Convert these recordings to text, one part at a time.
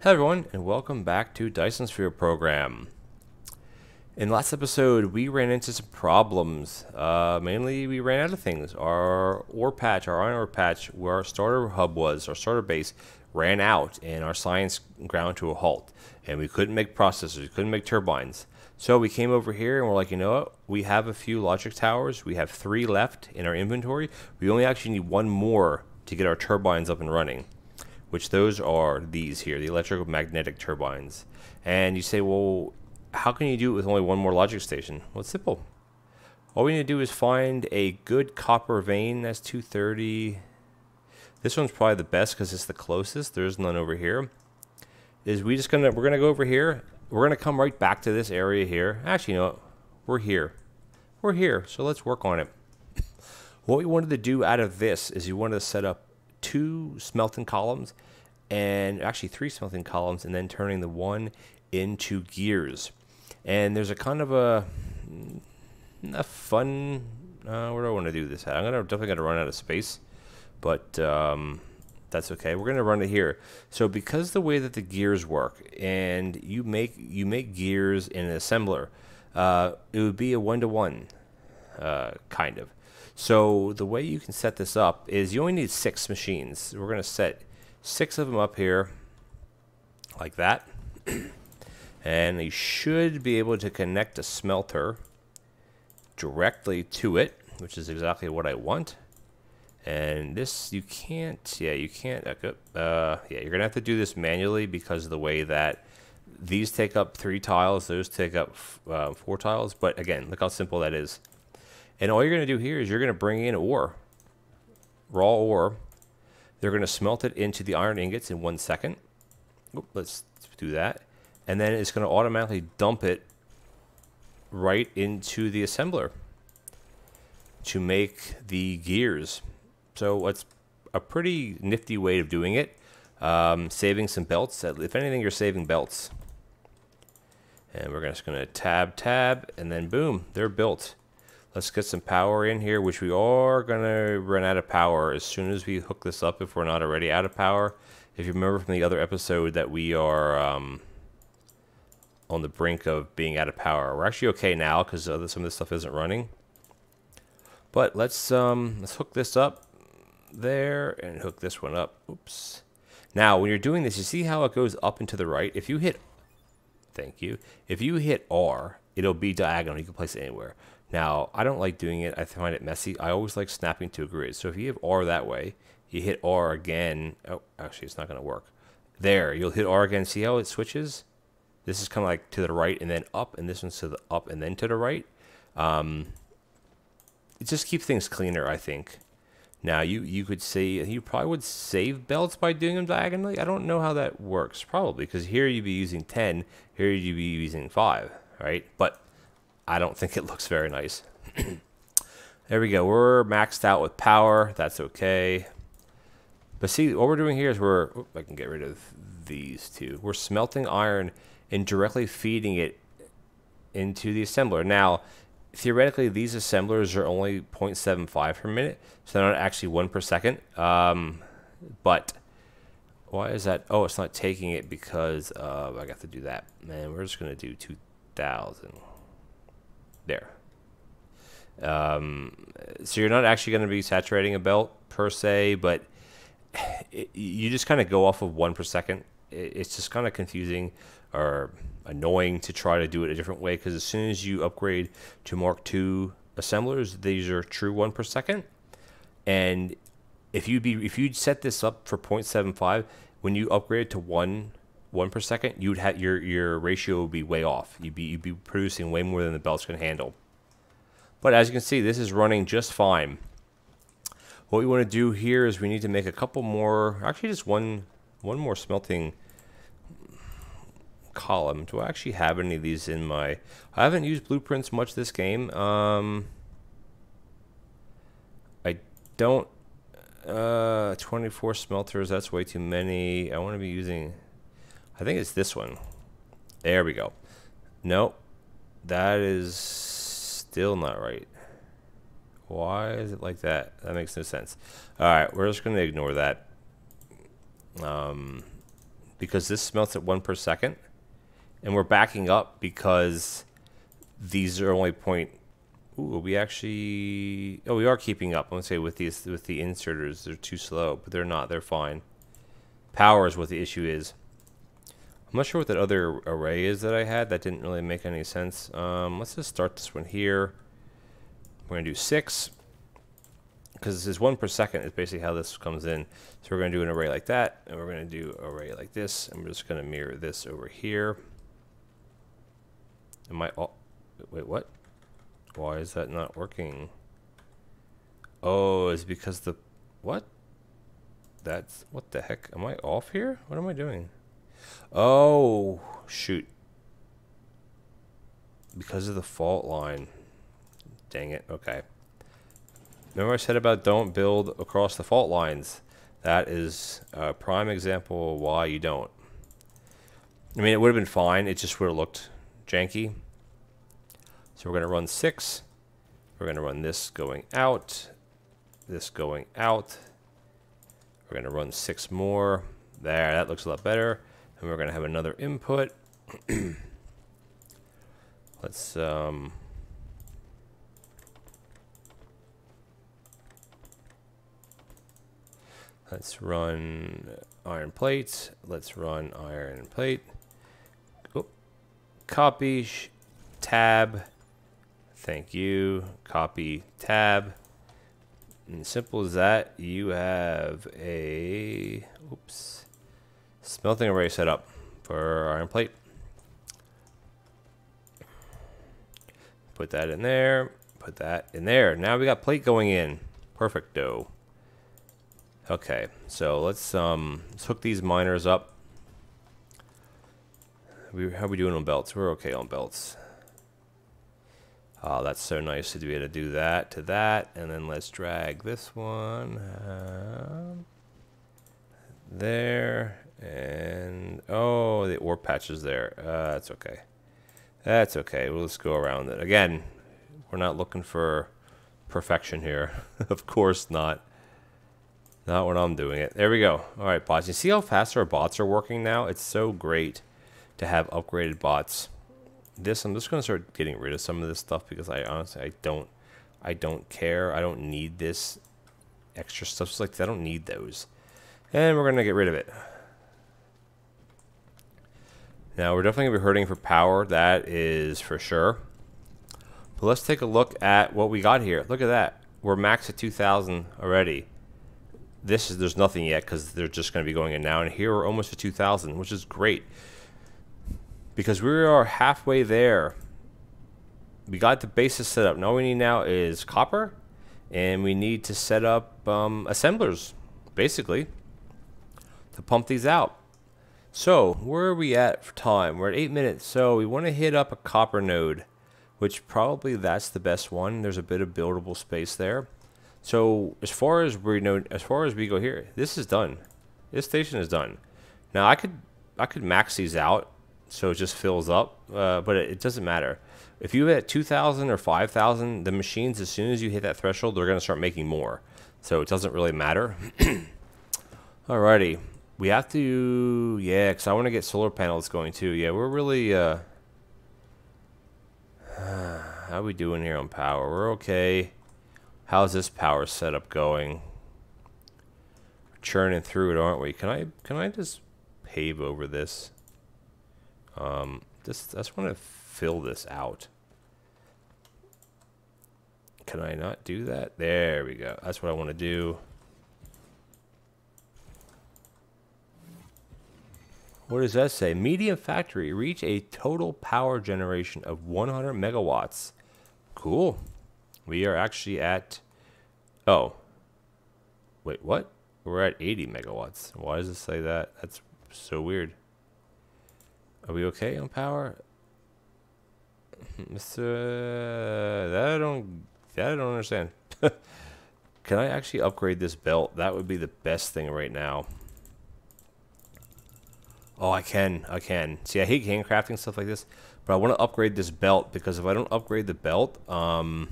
Hello everyone, and welcome back to Dyson Sphere Program. In last episode, we ran into some problems. Mainly, we ran out of things. Our ore patch, our iron ore patch, where our starter hub was, our starter base, ran out, and our science ground to a halt. And we couldn't make processors, we couldn't make turbines. So we came over here, and we're like, you know what? We have a few logic towers. We have 3 left in our inventory. We only actually need 1 more to get our turbines up and running, which those are these here, the electromagnetic turbines. And you say, well, how can you do it with only 1 more logic station? Well, it's simple. All we need to do is find a good copper vein. That's 230. This one's probably the best because it's the closest. There's none over here. We're gonna go over here. We're gonna come right back to this area here. Actually, you know what? We're here. We're here. So let's work on it. What we wanted to do out of this is we wanted to set up 2 smelting columns, and actually 3 smelting columns, and then turning the 1 into gears. And there's a kind of a fun, where do I want to do this at? Definitely gonna run out of space, but that's okay. We're gonna run it here. So because the way that the gears work, and you make gears in an assembler, it would be a 1-to-1 kind of. So the way you can set this up is you only need 6 machines. We're going to set 6 of them up here like that. And you should be able to connect a smelter directly to it, which is exactly what I want. And this, you can't, yeah, you can't, yeah, you're going to have to do this manually because of the way that these take up 3 tiles, those take up 4 tiles. But again, look how simple that is. And all you're going to do here is you're going to bring in ore, raw ore. They're going to smelt it into the iron ingots in 1 second. Oop, let's do that. And then it's going to automatically dump it right into the assembler to make the gears. So it's a pretty nifty way of doing it. Saving some belts. If anything, you're saving belts. And we're just going to tab, and then boom, they're built. Let's get some power in here, which we are going to run out of power as soon as we hook this up, if we're not already out of power. If you remember from the other episode that we are on the brink of being out of power. We're actually okay now because some of this stuff isn't running. But let's hook this up there and hook this one up. Oops. Now, when you're doing this, you see how it goes up and to the right? If you hit, thank you, if you hit R, it'll be diagonal. You can place it anywhere. Now, I don't like doing it. I find it messy. I always like snapping to a grid. So if you have R that way, you hit R again. Oh, actually, it's not going to work. There, you'll hit R again. See how it switches? This is kind of like to the right and then up, and this one's to the up and then to the right. It just keeps things cleaner, I think. Now, you could say, you probably would save belts by doing them diagonally. I don't know how that works, probably, because here you'd be using 10, here you'd be using 5, right? But I don't think it looks very nice. There we go. We're maxed out with power. That's okay. But see, what we're doing here is I can get rid of these 2. We're smelting iron and directly feeding it into the assembler. Now, theoretically, these assemblers are only 0.75 per minute, so they're not actually 1 per second. But why is that? Oh, it's not taking it because I got to do that. Man, we're just going to do 2,000. There. So you're not actually going to be saturating a belt per se, but you just kind of go off of 1 per second. It's just kind of confusing or annoying to try to do it a different way, because as soon as you upgrade to Mark II assemblers, these are true 1 per second. And if you'd set this up for 0.75, when you upgrade to 1 per second, you'd have your ratio would be way off. You'd be producing way more than the belts can handle. But as you can see, this is running just fine. What we want to do here is we need to make a couple more, actually just one more smelting column. Do I actually have any of these in my, I haven't used blueprints much this game. I don't, 24 smelters, that's way too many. I want to be using, I think it's this one. There we go. Nope. That is still not right. Why is it like that? That makes no sense. Alright, we're just going to ignore that. because this smelts at 1 per second, and we're backing up because these are only point. Ooh, we actually. Oh, we are keeping up. I'm gonna say with the inserters, they're too slow, but they're not. They're fine. Power is what the issue is. I'm not sure what that other array is that I had. That didn't really make any sense. Let's just start this one here. We're gonna do 6. Because this is 1 per second is basically how this comes in. So we're going to do an array like that, and we're going to do an array like this, and we're just going to mirror this over here. Am I all... Wait, what? Why is that not working? Oh, it's because the... What? That's... What the heck? Am I off here? What am I doing? Oh, shoot. Because of the fault line. Dang it. Okay. Remember I said about don't build across the fault lines? That is a prime example of why you don't. I mean, it would have been fine. It just would have looked janky. So we're going to run 6. We're going to run this going out. This going out. We're going to run 6 more. There, that looks a lot better. And we're going to have another input. Let's... Let's run iron plate. Let's run iron plate. Oh, copy tab. Thank you. Copy tab. And simple as that, you have a smelting array set up for iron plate. Put that in there. Put that in there. Now we got plate going in. Perfecto. Okay, so let's hook these miners up. How are we doing on belts? We're okay on belts. Oh, that's so nice to be able to do that to that. And then let's drag this one there. And, oh, the ore patch is there. That's okay. That's okay. We'll just go around it. Again, we're not looking for perfection here. Of course not. Not when I'm doing it. There we go. All right, bots. You see how fast our bots are working now? It's so great to have upgraded bots. This, I'm just going to start getting rid of some of this stuff because I honestly, I don't care. I don't need this extra stuff. Just like I don't need those. And we're going to get rid of it. Now, we're definitely going to be hurting for power. That is for sure. But let's take a look at what we got here. Look at that. We're max at 2,000 already. There's nothing yet because they're just going to be going in now. And here we're almost at 2,000, which is great. Because we are halfway there. We got the basis set up. Now all we need now is copper. And we need to set up assemblers, basically, to pump these out. So where are we at for time? We're at 8 minutes. So we want to hit up a copper node, which probably that's the best one. There's a bit of buildable space there. So as far as we go here, this is done. This station is done. Now I could max these out so it just fills up, but it doesn't matter. If you hit 2,000 or 5,000, the machines, as soon as you hit that threshold, they're going to start making more. So it doesn't really matter. Alrighty, we have to, yeah, because I want to get solar panels going too. Yeah, we're really, how are we doing here on power? We're okay. How's this power setup going? We're churning through it, aren't we? Can I just pave over this? I just want to fill this out. Can I not do that? There we go. That's what I want to do. What does that say? Medium factory. Reach a total power generation of 100 megawatts. Cool. We are actually at... Oh. Wait, what? We're at 80 megawatts. Why does it say that? That's so weird. Are we okay on power? That I don't understand. Can I actually upgrade this belt? That would be the best thing right now. Oh, I can. See, I hate handcrafting stuff like this, but I want to upgrade this belt because if I don't upgrade the belt, I'm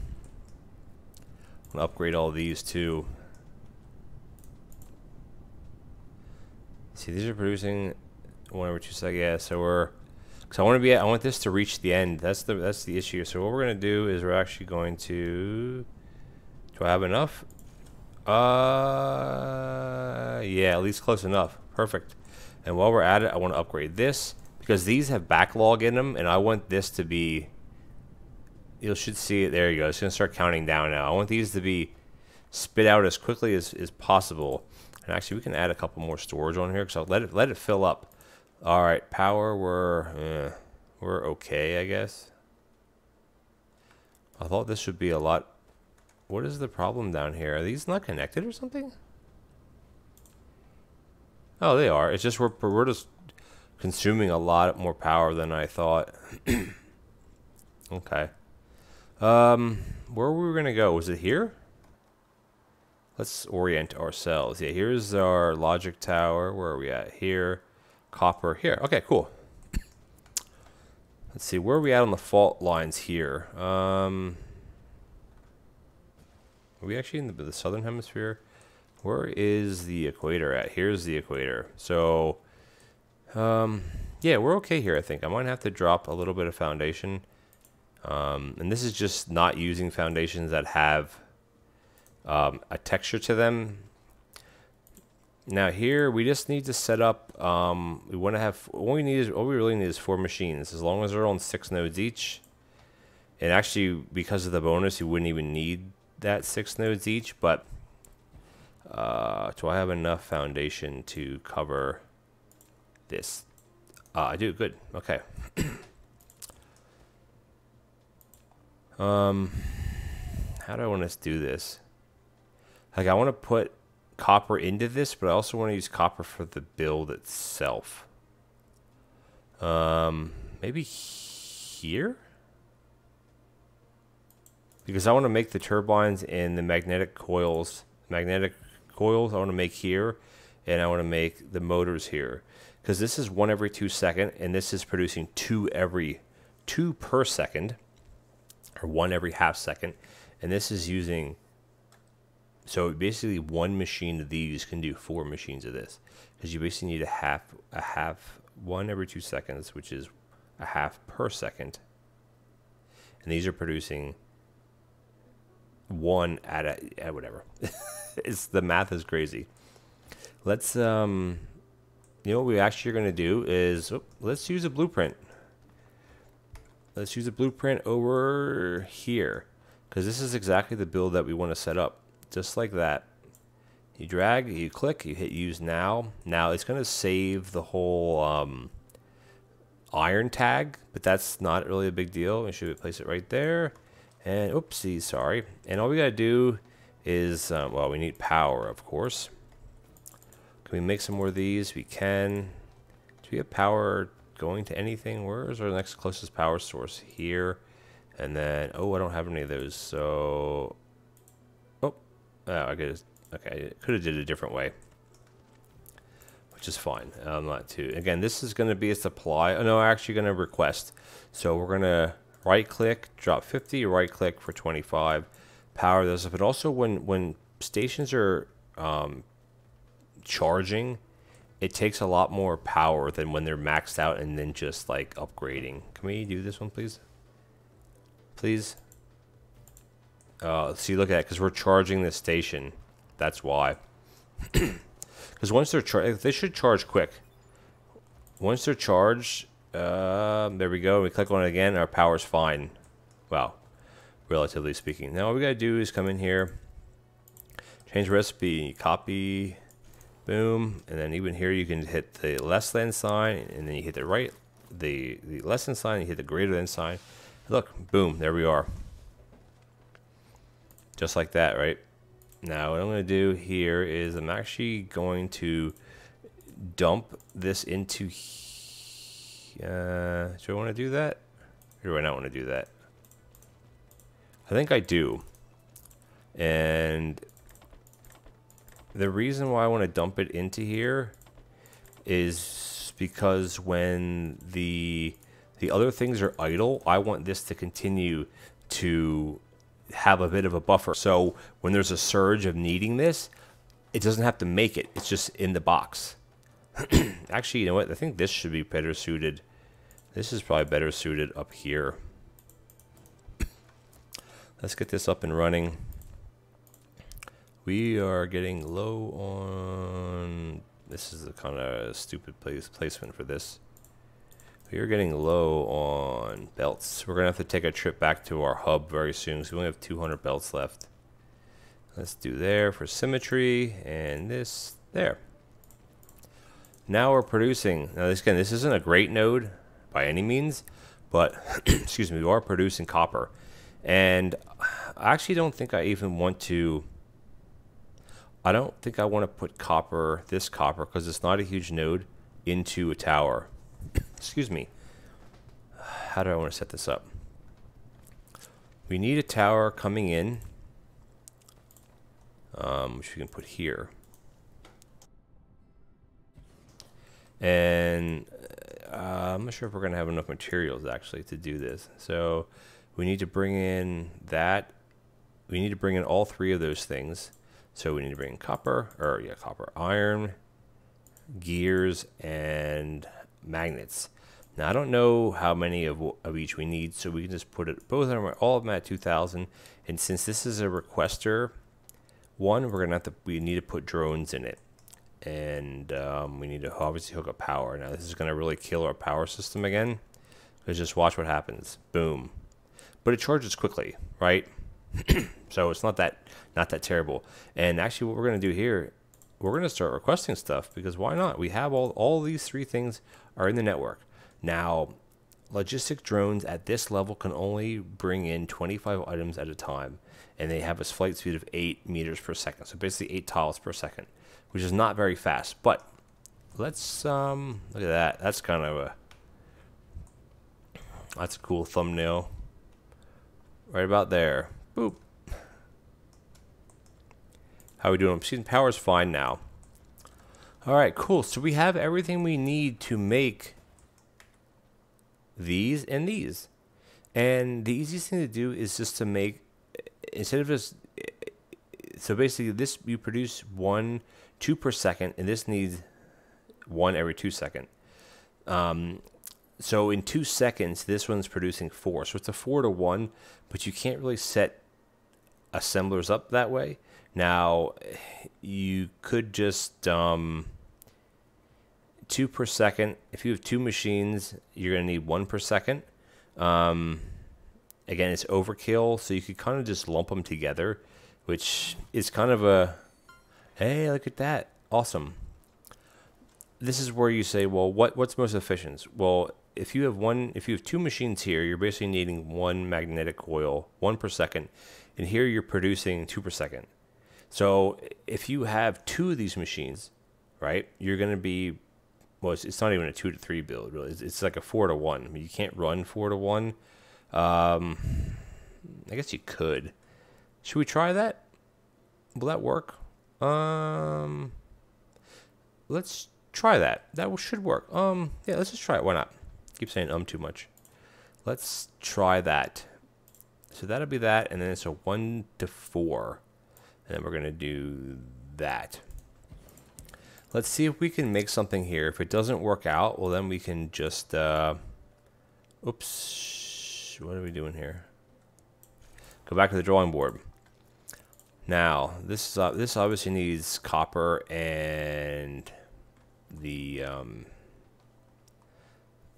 gonna upgrade all these too. See, these are producing 1/2 seconds. Yeah, so we're, because I want this to reach the end. That's the issue. So what we're gonna do is we're actually going to. Do I have enough? Yeah, at least close enough. Perfect. And while we're at it, I want to upgrade this because these have backlog in them, and I want this to be. You should see it. There you go. It's gonna start counting down now. I want these to be spit out as quickly as possible. And actually, we can add a couple more storage on here because I'll let it fill up. All right, power. We're okay, I guess. I thought this should be a lot. What is the problem down here? Are these not connected or something? Oh, they are. It's just we're just consuming a lot more power than I thought. Okay. Where were we gonna go? Was it here? Let's orient ourselves. Yeah, here's our logic tower. Where are we at? Here. Copper. Here. Okay, cool. Let's see. Where are we at on the fault lines here? Are we actually in the southern hemisphere? Where is the equator at? Here's the equator. So, yeah, we're okay here, I think. I might have to drop a little bit of foundation. And this is just not using foundations that have a texture to them. Now here we just need to set up. We want to have all we really need is 4 machines, as long as they're on 6 nodes each. And actually, because of the bonus, you wouldn't even need that 6 nodes each. But do I have enough foundation to cover this? I do. Good. Okay. How do I want to do this? Like, I want to put copper into this, but I also want to use copper for the build itself. Maybe here? Because I want to make the turbines and the magnetic coils. I want to make here, and I want to make the motors here. Because this is 1 every 2 seconds, and this is producing 2 per second. Or 1 every half second, and this is using. So basically, 1 machine of these can do 4 machines of this, because you basically need a half 1 every 2 seconds, which is a half per second, and these are producing 1 at whatever. The math is crazy. Let's you know what we actually are going to do is let's use a blueprint. Let's use a blueprint over here, because this is exactly the build that we want to set up. Just like that. You drag, you click, you hit use now. Now it's going to save the whole iron tag, but that's not really a big deal. We should place it right there. And oopsie, sorry. And all we got to do is, well, we need power, of course. Can we make some more of these? We can. Do we have power going to anything? Where is our next closest power source? Here. And then, oh, I don't have any of those. So, I could, okay, I could have did it a different way, which is fine. I'm not too. Again, this is going to be a supply. Oh no, I'm actually going to request. So we're going to right click, drop 50, right click for 25, power those. But also when stations are charging, it takes a lot more power than when they're maxed out and then just like upgrading. Can we do this one, please? Please. See, look at it, because we're charging the station. That's why. Because once they're charged, they should charge quick. Once they're charged, there we go. We click on it again, our power's fine. Well, relatively speaking. Now all we gotta do is come in here, change recipe, copy, boom, and then even here you can hit the less than sign, and then you hit the less than sign, you hit the greater than sign. Look, boom, there we are. Just like that, right? Now what I'm going to do here is I'm actually going to dump this into. Do I want to do that? Or do I not want to do that? I think I do. And the reason why I want to dump it into here is because when the other things are idle, I want this to continue to have a bit of a buffer. So when there's a surge of needing this, it doesn't have to make it. It's just in the box. Actually, you know what? I think this should be better suited. This is probably better suited up here. Let's get this up and running. We are getting low on... This is the kind of stupid placement for this. We are getting low on belts. We're going to have to take a trip back to our hub very soon, so we only have 200 belts left. Let's do there for symmetry, and this there. Now we're producing. Now this, again, this isn't a great node by any means, but excuse me, we are producing copper. And I actually don't think I even want to... I don't think I want to put copper, this copper, because it's not a huge node, into a tower. Excuse me. How do I want to set this up? We need a tower coming in, which we can put here. And I'm not sure if we're going to have enough materials actually to do this. So we need to bring in that. We need to bring in all three of those things. So we need to bring in copper, or yeah, copper, iron, gears, and magnets. Now I don't know how many of each we need, so we can just put it both of them, all of them at 2,000. And since this is a requester one, we need to put drones in it, and we need to obviously hook up power. Now this is going to really kill our power system again, because just watch what happens. Boom. But it charges quickly, right? So it's not that terrible. And actually what we're going to do here, we're going to start requesting stuff, because why not? We have all these three things are in the network. Now, logistic drones at this level can only bring in 25 items at a time, and they have a flight speed of 8 meters per second. So basically 8 tiles per second, which is not very fast. But let's look at that. That's kind of that's a cool thumbnail. Right about there. Boop. How are we doing? See, power's fine now. All right, cool. So we have everything we need to make these and these. And the easiest thing to do is just to make, instead of just, so basically this, you produce 2 per second, and this needs 1 every 2 seconds. So in 2 seconds, this one's producing 4. So it's a 4-to-1, but you can't really set assemblers up that way. Now, you could just 2 per second. If you have 2 machines, you're going to need 1 per second. Again, it's overkill, so you could kind of just lump them together, which is kind of a, hey, look at that, awesome. This is where you say, well, what's most efficient? Well, if you have 2 machines here, you're basically needing 1 magnetic coil, 1 per second, and here you're producing 2 per second. So if you have 2 of these machines, right, you're going to be, well, it's not even a 2-to-3 build, really. It's like a 4-to-1. I mean, you can't run 4-to-1. I guess you could. Should we try that? Will that work? Let's try that. That should work. Yeah, let's just try it. Why not? Keep saying too much. Let's try that. So that'll be that, and then it's a 1-to-4. And then we're going to do that. Let's see if we can make something here. If it doesn't work out, well, then we can just... oops. What are we doing here? Go back to the drawing board. Now, this obviously needs copper and the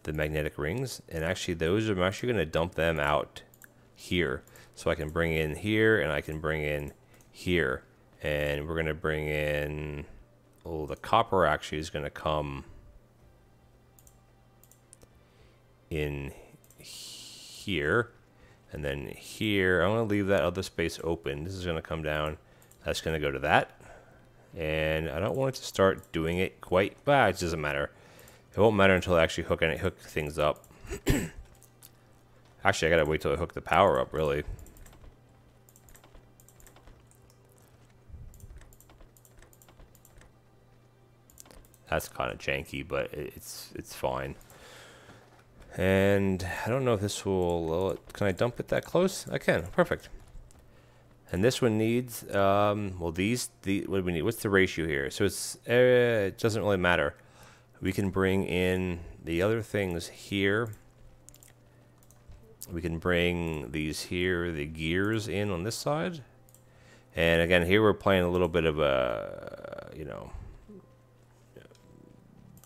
magnetic rings. And actually, I'm actually going to dump them out here. So I can bring in here, and I can bring in here, and we're going to bring in, oh, the copper actually is going to come in here, and then here. I'm going to leave that other space open. This is going to come down. That's going to go to that, and I don't want it to start doing it quite, but it doesn't matter. It won't matter until I actually hook things up. Actually, I got to wait till I hook the power up, really. That's kind of janky, but it's fine. And I don't know if this will... Can I dump it that close? I can. Perfect. And this one needs... well, what do we need? What's the ratio here? So it doesn't really matter. We can bring in the other things here. We can bring these here, the gears in on this side. And again, here we're playing a little bit of a, you know,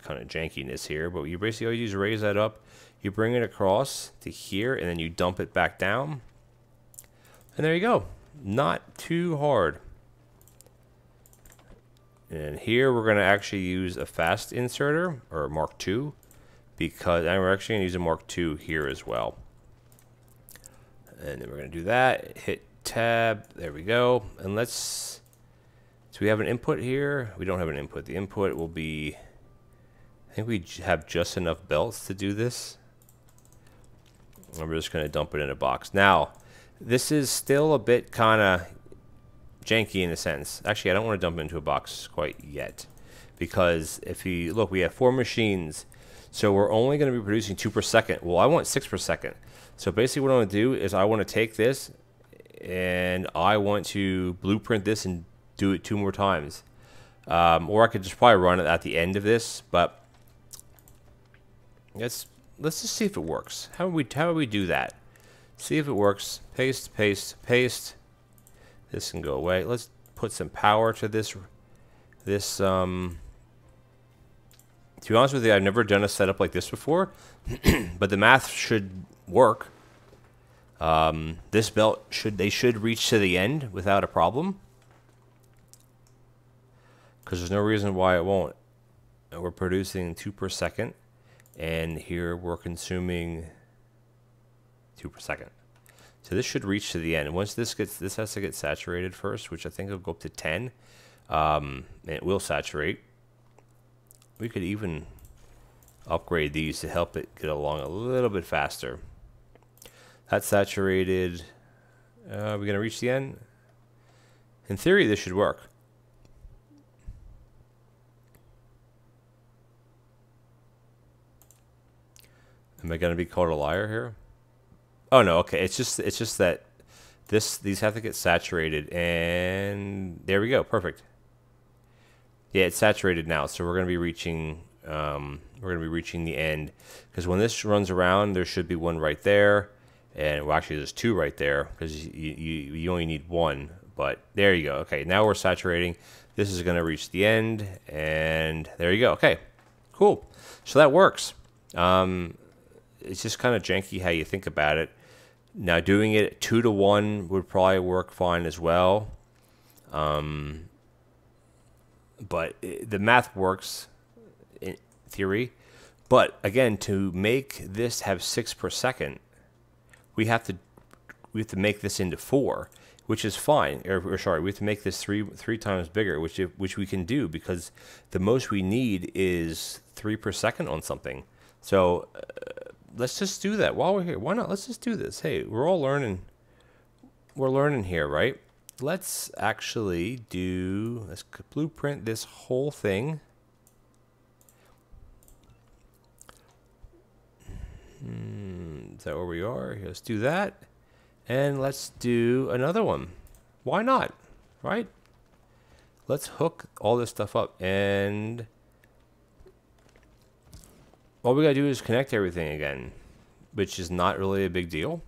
kind of jankiness here. But you basically always raise that up. You bring it across to here, and then you dump it back down. And there you go. Not too hard. And here we're going to actually use a fast inserter, or Mark II, because and we're actually going to use a Mark II here as well. And then we're going to do that. Hit tab. There we go. And let's. So we have an input here. We don't have an input. The input will be. I think we have just enough belts to do this. And we're just going to dump it in a box. Now, this is still a bit kind of janky in a sense. Actually, I don't want to dump it into a box quite yet, because if you look, we have 4 machines, so we're only going to be producing 2 per second. Well, I want 6 per second. So basically what I want to do is I want to take this and I want to blueprint this and do it 2 more times. Or I could just probably run it at the end of this, but let's just see if it works. How would we do that? See if it works. Paste, paste, paste. This can go away. Let's put some power to this. To be honest with you, I've never done a setup like this before, but the math should work. This belt should reach to the end without a problem, because there's no reason why it won't. We're producing 2 per second, and here we're consuming 2 per second. So this should reach to the end. And once this has to get saturated first, which I think will go up to 10, and it will saturate. We could even upgrade these to help it get along a little bit faster. That's saturated. Are we going to reach the end? In theory, this should work. Am I going to be called a liar here? Oh no, okay. It's just that these have to get saturated, and there we go. Perfect. Yeah, it's saturated now, so we're going to be reaching the end, because when this runs around, there should be one right there, and well, actually there's 2 right there, because you only need 1. But there you go. Okay, now we're saturating. This is going to reach the end, and there you go. Okay, cool. So that works. It's just kind of janky how you think about it. Now doing it 2 to 1 would probably work fine as well. But the math works in theory. But again, to make this have 6 per second, we have to make this into 4, which is fine. Or sorry, we have to make this three times bigger, which we can do, because the most we need is 3 per second on something. So let's just do that while we're here. Why not? Let's just do this. Hey, we're all learning. We're learning here, right? Let's actually let's blueprint this whole thing. Is that where we are? Let's do that. And let's do another one. Why not? Right? Let's hook all this stuff up. And all we gotta do is connect everything again, which is not really a big deal.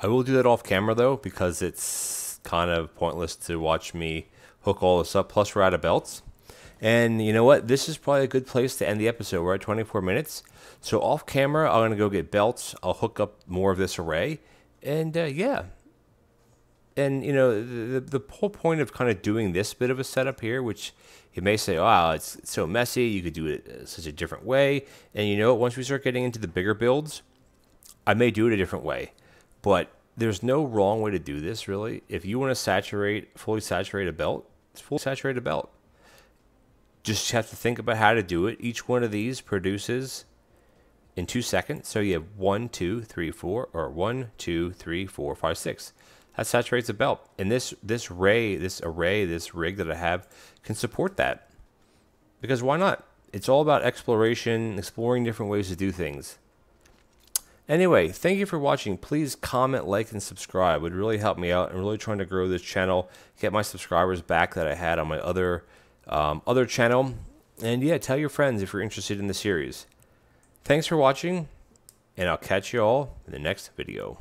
I will do that off camera though, because it's kind of pointless to watch me hook all this up. Plus we're out of belts. And you know what? This is probably a good place to end the episode. We're at 24 minutes. So off camera, I'm going to go get belts. I'll hook up more of this array. And yeah. And you know, the whole point of kind of doing this bit of a setup here, which you may say, wow, it's so messy. You could do it such a different way. And you know what? Once we start getting into the bigger builds, I may do it a different way. But there's no wrong way to do this, really. If you want to fully saturate a belt, it's fully saturate a belt. Just have to think about how to do it. Each one of these produces in 2 seconds. So you have 1, 2, 3, 4, or 1, 2, 3, 4, 5, 6. That saturates a belt. And this rig that I have can support that. Because why not? It's all about exploration, exploring different ways to do things. Anyway, thank you for watching. Please comment, like, and subscribe. It would really help me out. I'm really trying to grow this channel, get my subscribers back that I had on my other channel. And yeah, tell your friends if you're interested in the series. Thanks for watching, and I'll catch you all in the next video.